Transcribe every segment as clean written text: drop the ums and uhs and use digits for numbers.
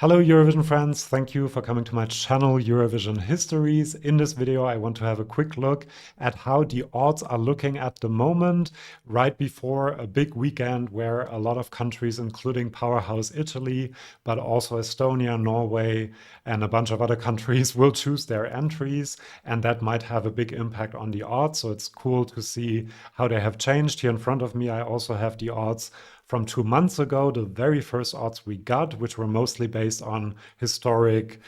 Hello Eurovision friends, thank you for coming to my channel Eurovision Histories. In this video I want to have a quick look at how the odds are looking at the moment, right before a big weekend where a lot of countries, including powerhouse Italy, but also Estonia, Norway, and a bunch of other countries will choose their entries, and that might have a big impact on the odds. So it's cool to see how they have changed. Here in front of me I also have the odds from 2 months ago, the very first odds we got, which were mostly based on historic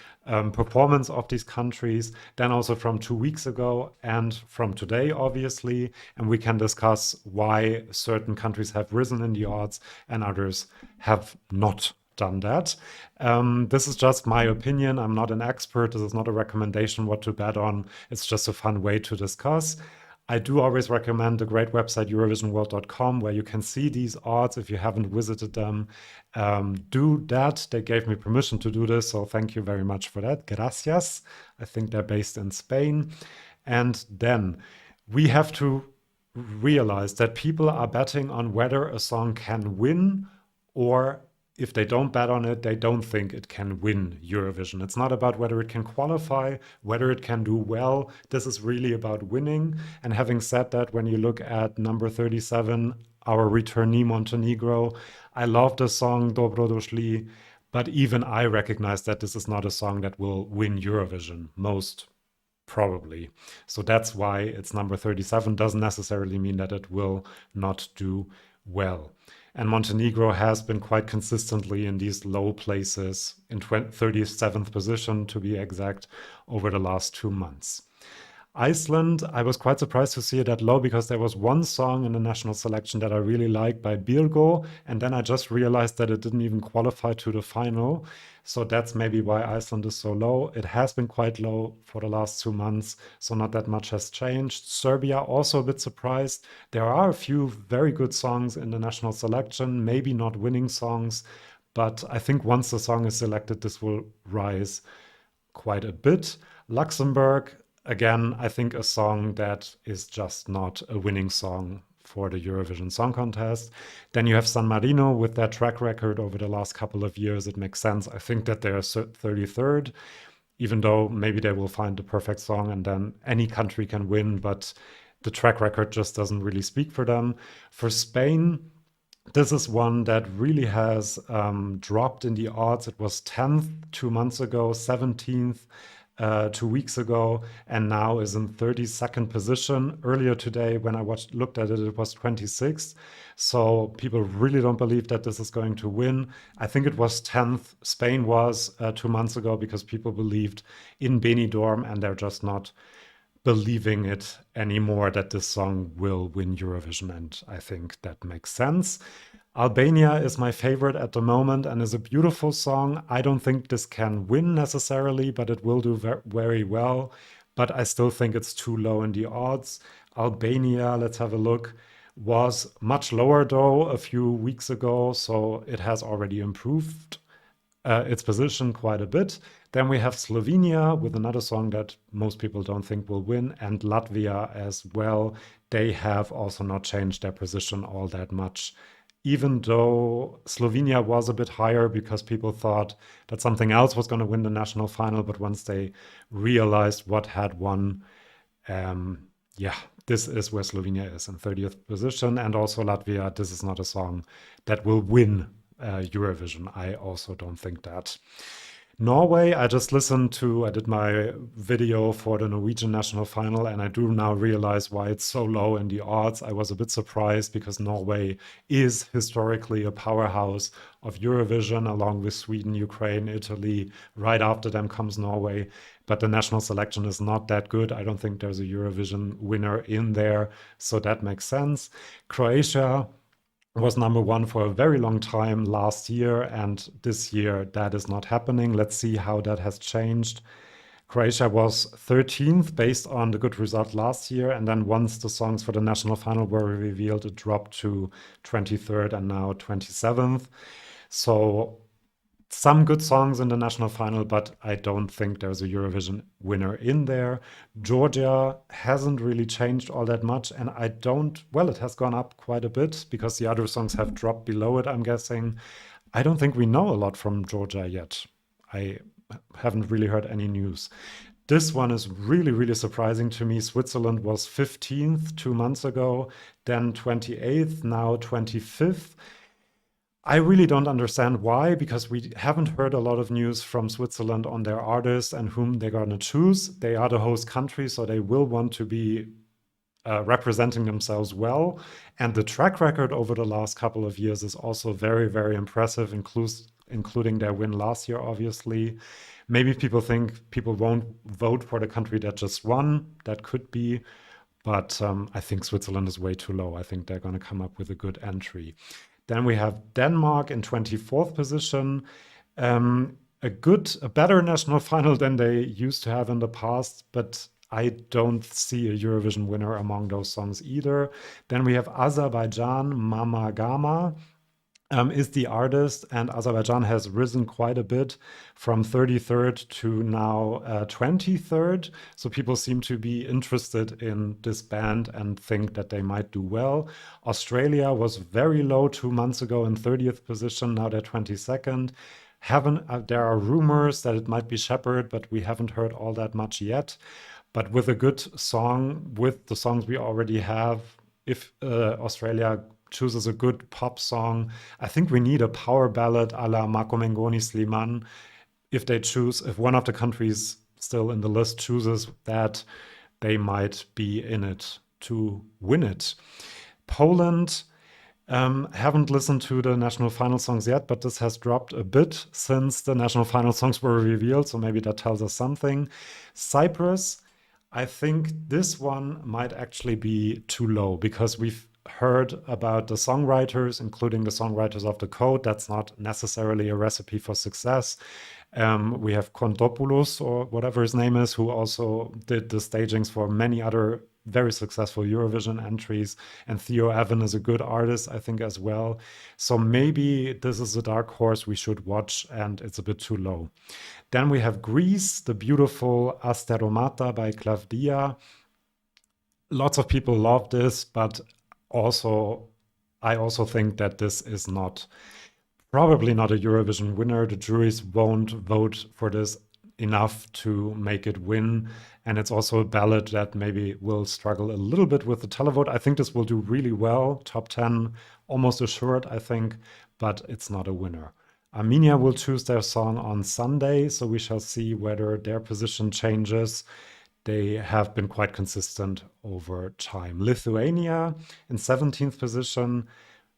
performance of these countries, then also from 2 weeks ago and from today, obviously. And we can discuss why certain countries have risen in the odds and others have not done that. This is just my opinion. I'm not an expert. This is not a recommendation what to bet on. It's just a fun way to discuss. I do always recommend the great website eurovisionworld.com where you can see these odds if you haven't visited them. Do that. They gave me permission to do this, so thank you very much for that. Gracias. I think they're based in Spain. And then we have to realize that people are betting on whether a song can win, or if they don't bet on it, they don't think it can win Eurovision. It's not about whether it can qualify, whether it can do well. This is really about winning. And having said that, when you look at number 37, our returnee Montenegro, I love the song Dobro Došli, but even I recognize that this is not a song that will win Eurovision, most probably. So that's why it's number 37. Doesn't necessarily mean that it will not do well. And Montenegro has been quite consistently in these low places, in 37th position to be exact, over the last 2 months. Iceland, I was quite surprised to see it that low because there was one song in the national selection that I really liked by Birgo, and then I just realized that it didn't even qualify to the final. So that's maybe why Iceland is so low. It has been quite low for the last 2 months, so not that much has changed. Serbia, also a bit surprised. There are a few very good songs in the national selection, maybe not winning songs, but I think once the song is selected, this will rise quite a bit. Luxembourg, again, I think a song that is just not a winning song for the Eurovision Song Contest. Then you have San Marino with their track record over the last couple of years. It makes sense. I think that they're 33rd, even though maybe they will find the perfect song and then any country can win, but the track record just doesn't really speak for them. For Spain, this is one that really has dropped in the odds. It was 10th 2 months ago, 17th 2 weeks ago, and now is in 32nd position. Earlier today, when I looked at it, it was 26th. So people really don't believe that this is going to win. I think it was 10th. Spain was 2 months ago because people believed in Benidorm, and they're just not believing it anymore that this song will win Eurovision, and I think that makes sense. Albania is my favorite at the moment and is a beautiful song. I don't think this can win necessarily, but it will do very well. But I still think it's too low in the odds. Albania, let's have a look, was much lower though a few weeks ago, so it has already improved its position quite a bit. Then we have Slovenia with another song that most people don't think will win, and Latvia as well. They have also not changed their position all that much, even though Slovenia was a bit higher because people thought that something else was going to win the national final. But once they realized what had won, yeah, this is where Slovenia is in 30th position. And also Latvia, this is not a song that will win Eurovision. I also don't think that. Norway, I did my video for the Norwegian national final, and I do now realize why it's so low in the odds. I was a bit surprised because Norway is historically a powerhouse of Eurovision, along with Sweden, Ukraine, Italy. Right after them comes Norway, but the national selection is not that good. I don't think there's a Eurovision winner in there, so that makes sense. Croatia was number one for a very long time last year, and this year that is not happening. Let's see how that has changed. Croatia was 13th based on the good result last year, and then once the songs for the national final were revealed, it dropped to 23rd and now 27th. So some good songs in the national final, but I don't think there's a Eurovision winner in there. Georgia hasn't really changed all that much, and well, it has gone up quite a bit because the other songs have dropped below it, I'm guessing. I don't think we know a lot from Georgia yet. I haven't really heard any news. This one is really, really surprising to me. Switzerland was 15th 2 months ago, then 28th, now 25th. I really don't understand why, because we haven't heard a lot of news from Switzerland on their artists and whom they're going to choose. They are the host country, so they will want to be representing themselves well. And the track record over the last couple of years is also very, very impressive, including their win last year, obviously. Maybe people think people won't vote for the country that just won. That could be. But I think Switzerland is way too low. I think they're going to come up with a good entry. Then we have Denmark in 24th position. A better national final than they used to have in the past, but I don't see a Eurovision winner among those songs either. Then we have Azerbaijan, Mama Gama is the artist, and Azerbaijan has risen quite a bit from 33rd to now 23rd. So people seem to be interested in this band and think that they might do well. Australia was very low 2 months ago in 30th position. Now they're 22nd. Haven't There are rumors that it might be Shepherd, but we haven't heard all that much yet. But with a good song, with the songs we already have, if Australia chooses a good pop song, I think we need a power ballad a la Marco Mengoni Sliman. If one of the countries still in the list chooses that, they might be in it to win it. Poland, haven't listened to the national final songs yet, but this has dropped a bit since the national final songs were revealed, so maybe that tells us something. Cyprus, I think this one might actually be too low because we've heard about the songwriters, including the songwriters of the Code. That's not necessarily a recipe for success. We have Kontopoulos, or whatever his name is, who also did the stagings for many other very successful Eurovision entries. And Theo Evan is a good artist, I think, as well. So maybe this is a dark horse we should watch, and it's a bit too low. Then we have Greece, the beautiful Asteromata by Klavdia. Lots of people love this, but I also think that this is probably not a Eurovision winner. The juries won't vote for this enough to make it win. And it's also a ballad that maybe will struggle a little bit with the televote. I think this will do really well, top 10, almost assured, I think, but it's not a winner. Armenia will choose their song on Sunday, so we shall see whether their position changes. They have been quite consistent over time. Lithuania in 17th position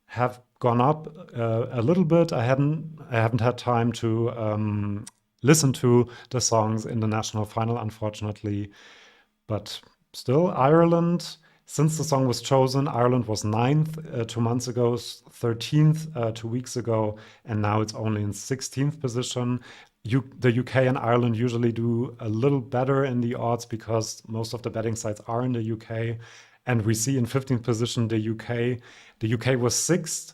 have gone up a little bit. I haven't had time to listen to the songs in the national final, unfortunately. But still, Ireland, since the song was chosen, Ireland was 9th 2 months ago, 13th 2 weeks ago, and now it's only in 16th position. The UK and Ireland usually do a little better in the odds because most of the betting sites are in the UK. And we see in 15th position the UK. The UK was 6th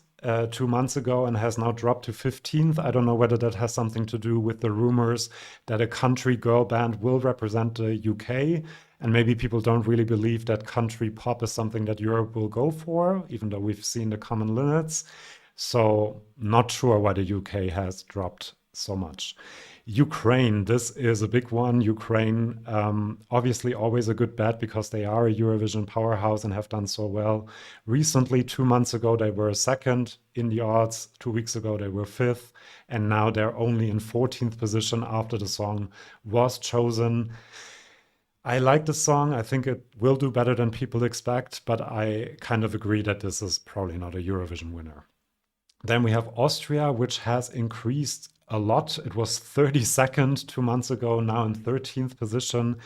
2 months ago and has now dropped to 15th. I don't know whether that has something to do with the rumors that a country girl band will represent the UK. And maybe people don't really believe that country pop is something that Europe will go for, even though we've seen the common linnets. So not sure why the UK has dropped so much. Ukraine, this is a big one. Ukraine, obviously always a good bet because they are a Eurovision powerhouse and have done so well. Recently, 2 months ago, they were second in the odds. 2 weeks ago, they were fifth. And now they're only in 14th position after the song was chosen. I like the song. I think it will do better than people expect, but I kind of agree that this is probably not a Eurovision winner. Then we have Austria, which has increased a lot. It was 32nd 2 months ago, now in 13th position.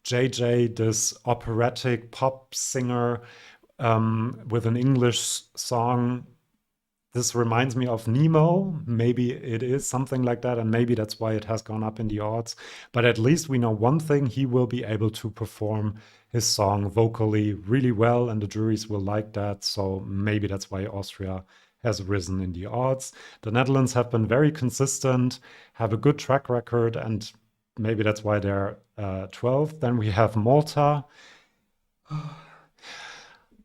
JJ, this operatic pop singer with an English song. This reminds me of Nemo. Maybe it is something like that, and maybe that's why it has gone up in the odds. But at least we know one thing: he will be able to perform his song vocally really well, and the juries will like that. So maybe that's why Austria has risen in the odds. The Netherlands have been very consistent, have a good track record, and maybe that's why they're 12th. Then we have Malta.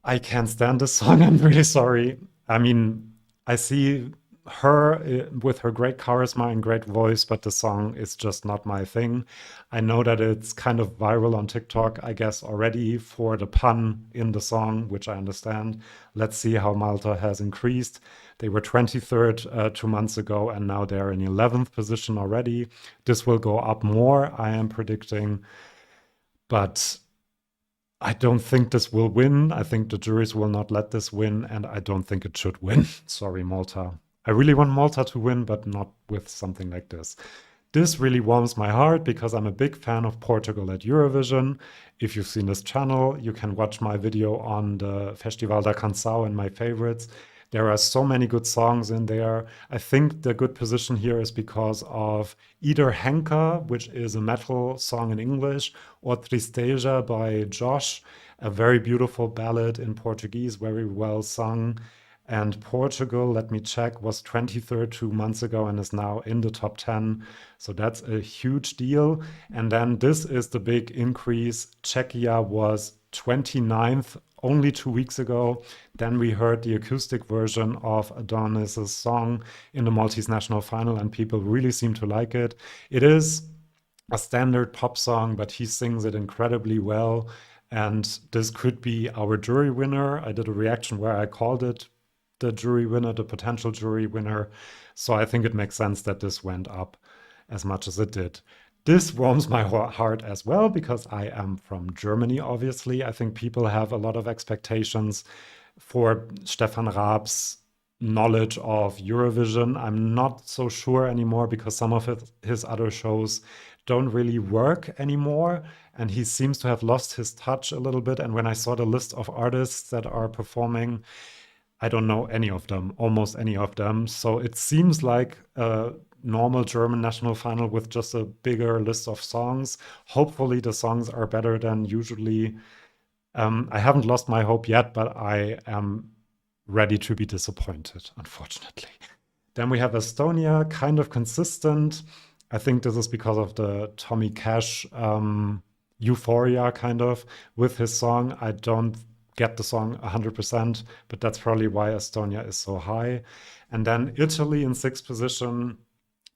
I can't stand this song. I'm really sorry. I mean, I see her with her great charisma and great voice, but the song is just not my thing. I know that it's kind of viral on TikTok, I guess, already for the pun in the song, which I understand. Let's see how Malta has increased. They were 23rd 2 months ago, and now they're in 11th position already. This will go up more, I am predicting, but I don't think this will win. I think the juries will not let this win, and I don't think it should win. Sorry, Malta. I really want Malta to win, but not with something like this. This really warms my heart because I'm a big fan of Portugal at Eurovision. If you've seen this channel, you can watch my video on the Festival da Canção and my favorites. There are so many good songs in there. I think the good position here is because of either Henka, which is a metal song in English, or Tristeja by Josh, a very beautiful ballad in Portuguese, very well sung. And Portugal, let me check, was 23rd 2 months ago and is now in the top 10. So that's a huge deal. And then this is the big increase. Czechia was 29th only 2 weeks ago. Then we heard the acoustic version of Adonis's song in the Maltese national final, and people really seem to like it. It is a standard pop song, but he sings it incredibly well. And this could be our jury winner. I did a reaction where I called it the jury winner, the potential jury winner. So I think it makes sense that this went up as much as it did. This warms my heart as well because I am from Germany, obviously. I think people have a lot of expectations for Stefan Raab's knowledge of Eurovision. I'm not so sure anymore because some of his other shows don't really work anymore. And he seems to have lost his touch a little bit. And when I saw the list of artists that are performing, I don't know any of them, almost any of them. So it seems like a normal German national final with just a bigger list of songs. Hopefully, the songs are better than usually. I haven't lost my hope yet, but I am ready to be disappointed, unfortunately. Then we have Estonia, kind of consistent. I think this is because of the Tommy Cash euphoria, kind of, with his song. I don't get the song 100%, but that's probably why Estonia is so high. And then Italy in sixth position.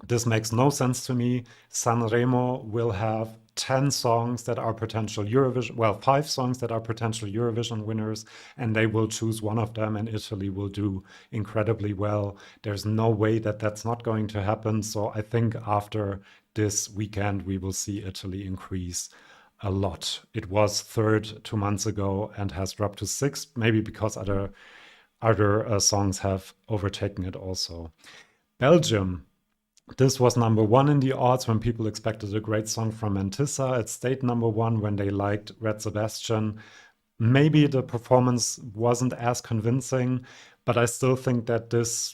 This makes no sense to me. Sanremo will have 10 songs that are potential Eurovision, well, 5 songs that are potential Eurovision winners, and they will choose one of them, and Italy will do incredibly well. There's no way that that's not going to happen. So I think after this weekend, we will see Italy increase a lot. It was third 2 months ago and has dropped to sixth, maybe because other songs have overtaken it also. Belgium. This was number one in the odds when people expected a great song from Mantissa. It stayed number one when they liked Red Sebastian. Maybe the performance wasn't as convincing, but I still think that this,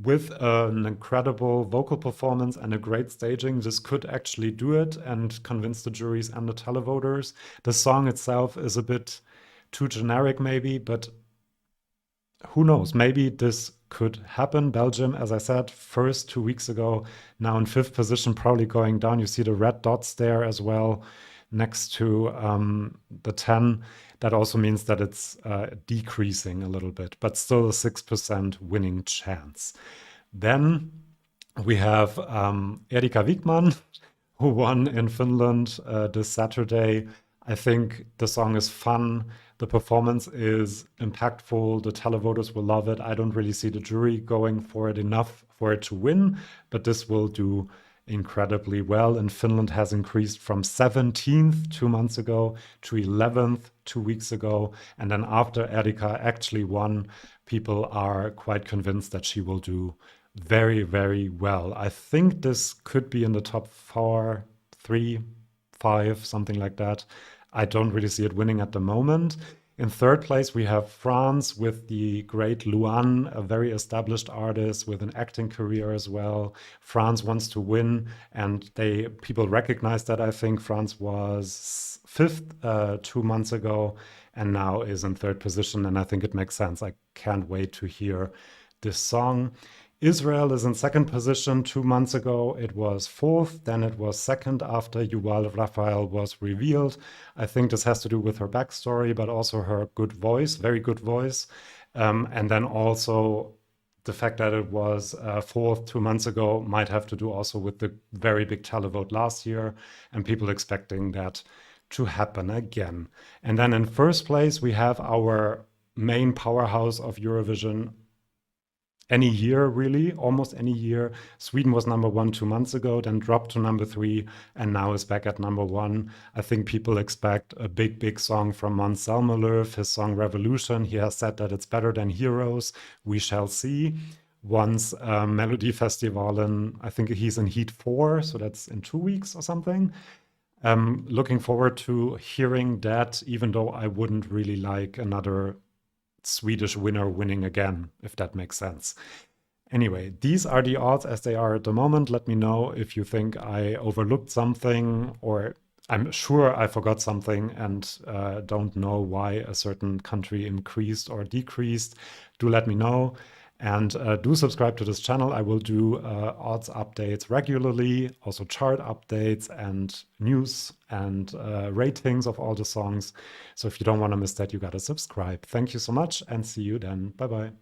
with an incredible vocal performance and a great staging, this could actually do it and convince the juries and the televoters. The song itself is a bit too generic, maybe, but who knows? Maybe this could happen. Belgium, as I said, first 2 weeks ago, now in fifth position, probably going down. You see the red dots there as well next to the 10. That also means that it's decreasing a little bit, but still a 6% winning chance. Then we have Erika Wigman, who won in Finland this Saturday. I think the song is fun. The performance is impactful. The televoters will love it. I don't really see the jury going for it enough for it to win, but this will do incredibly well. And Finland has increased from 17th 2 months ago to 11th 2 weeks ago. And then after Erika actually won, people are quite convinced that she will do very, very well. I think this could be in the top 4, 3, 5, something like that. I don't really see it winning at the moment. In third place, we have France with the great Luan, a very established artist with an acting career as well. France wants to win, and people recognize that. I think France was fifth 2 months ago and now is in third position, and I think it makes sense. I can't wait to hear this song. Israel is in second position. 2 months ago, it was fourth. Then it was second after Yuval Raphael was revealed. I think this has to do with her backstory, but also her good voice, very good voice. And then also the fact that it was fourth 2 months ago might have to do also with the very big televote last year and people expecting that to happen again. And then in first place, we have our main powerhouse of Eurovision any year, really, almost any year. Sweden was number one 2 months ago, then dropped to number three, and now is back at number one. I think people expect a big, big song from Måns Zelmerlöw, his song Revolution. He has said that it's better than Heroes. We shall see. Once Melodifestivalen, I think he's in Heat 4, so that's in 2 weeks or something. Looking forward to hearing that, even though I wouldn't really like another Swedish winner winning again, if that makes sense. Anyway, these are the odds as they are at the moment. Let me know if you think I overlooked something, or I'm sure I forgot something and don't know why a certain country increased or decreased. Do let me know. And do subscribe to this channel. I will do odds updates regularly, also chart updates and news and ratings of all the songs. So if you don't want to miss that, you got to subscribe. Thank you so much and see you then. Bye bye.